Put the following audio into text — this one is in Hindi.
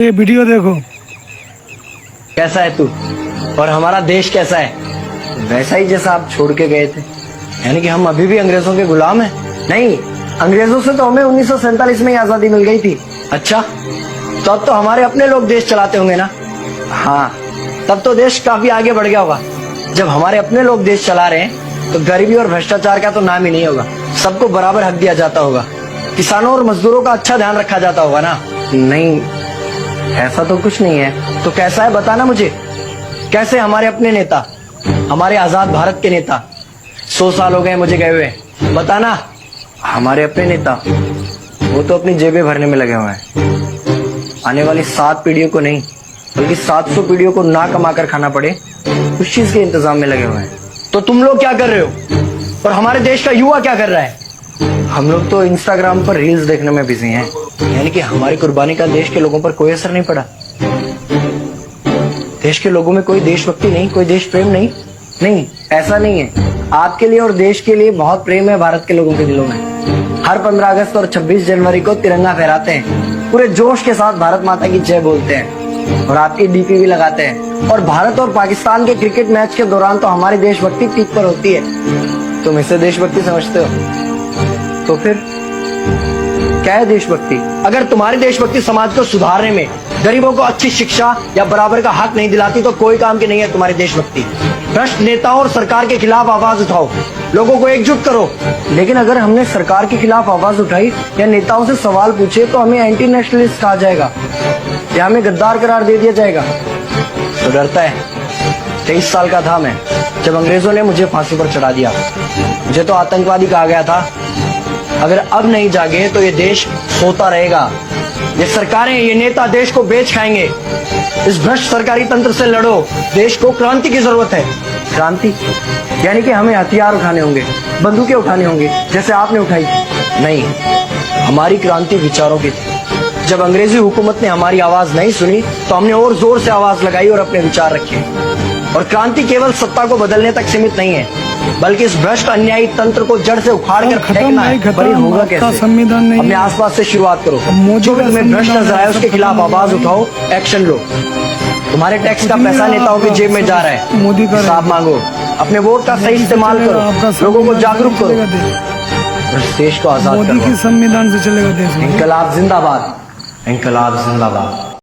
ये वीडियो देखो। कैसा है तू और हमारा देश कैसा है? वैसा ही जैसा आप छोड़ के गए थे। यानी कि हम अभी भी अंग्रेजों के गुलाम हैं? नहीं, अंग्रेजों से तो हमें 1947 में ही आजादी मिल गई थी। अच्छा, तो अब तो हमारे अपने लोग देश चलाते होंगे ना? हाँ, तब तो देश काफी आगे बढ़ गया होगा। जब हमारे अपने लोग देश चला रहे हैं तो गरीबी और भ्रष्टाचार का तो नाम ही नहीं होगा। सबको बराबर हक दिया जाता होगा, किसानों और मजदूरों का अच्छा ध्यान रखा जाता होगा ना? नहीं, ऐसा तो कुछ नहीं है। तो कैसा है बताना मुझे। कैसे हमारे अपने नेता, हमारे आजाद भारत के नेता, 100 साल हो गए मुझे गए हुए, बताना। हमारे अपने नेता वो तो अपनी जेबें भरने में लगे हुए हैं। आने वाली 7 पीढ़ियों को नहीं बल्कि 700 पीढ़ियों को ना कमा कर खाना पड़े उस चीज के इंतजाम में लगे हुए हैं। तो तुम लोग क्या कर रहे हो और हमारे देश का युवा क्या कर रहा है? हम लोग तो इंस्टाग्राम पर रील्स देखने में बिजी हैं। यानी कि हमारी कुर्बानी का देश के लोगों पर कोई असर नहीं पड़ा। देश के लोगों में कोई देशभक्ति नहीं, कोई देश प्रेम नहीं। नहीं, ऐसा नहीं है। आपके लिए और देश के लिए बहुत प्रेम है भारत के लोगों के दिलों में। हर 15 अगस्त और 26 जनवरी को तिरंगा फहराते हैं, पूरे जोश के साथ भारत माता की जय बोलते हैं और आपकी डीपी भी लगाते हैं। और भारत और पाकिस्तान के क्रिकेट मैच के दौरान तो हमारी देशभक्ति पीक पर होती है। तुम इसे देशभक्ति समझते हो? तो फिर क्या है देशभक्ति? अगर तुम्हारी देशभक्ति समाज को सुधारने में, गरीबों को अच्छी शिक्षा या बराबर का हक नहीं दिलाती तो कोई काम की नहीं है तुम्हारी देशभक्ति। भ्रष्ट नेताओं और सरकार के खिलाफ आवाज उठाओ, लोगों को एकजुट करो। लेकिन अगर हमने सरकार के खिलाफ आवाज उठाई या नेताओं से सवाल पूछे तो हमें एंटी नेशनलिस्ट कहा जाएगा या हमें गद्दार करार दे दिया जाएगा। तो डरता है। 23 साल का था मैं जब अंग्रेजों ने मुझे फांसी पर चढ़ा दिया। मुझे तो आतंकवादी कहा गया था। अगर अब नहीं जागे तो ये देश सोता रहेगा। ये सरकारें, ये नेता देश को बेच खाएंगे। इस भ्रष्ट सरकारी तंत्र से लड़ो। देश को क्रांति की जरूरत है। क्रांति यानी कि हमें हथियार उठाने होंगे, बंदूकें उठानी होंगी जैसे आपने उठाई। नहीं, हमारी क्रांति विचारों की थी। जब अंग्रेजी हुकूमत ने हमारी आवाज नहीं सुनी तो हमने और जोर से आवाज लगाई और अपने विचार रखे। और क्रांति केवल सत्ता को बदलने तक सीमित नहीं है बल्कि इस भ्रष्ट अन्यायी तंत्र को जड़ से उखाड़ कर फेंकना है। पर ये होगा कैसे? संविधान नहीं। अपने आसपास से शुरुआत करो। जो भी तुम्हें भ्रष्ट नजर आए उसके खिलाफ आवाज उठाओ, एक्शन लो। तुम्हारे टैक्स का पैसा नेताओं की जेब में जा रहा है, मोदी का हिसाब मांगो। अपने वोट का सही इस्तेमाल करो, लोगों को जागरूक करो, इस देश को आजाद करो। मोदी के संविधान से चलेगा देश। इंकलाब जिंदाबाद, इंकलाब जिंदाबाद।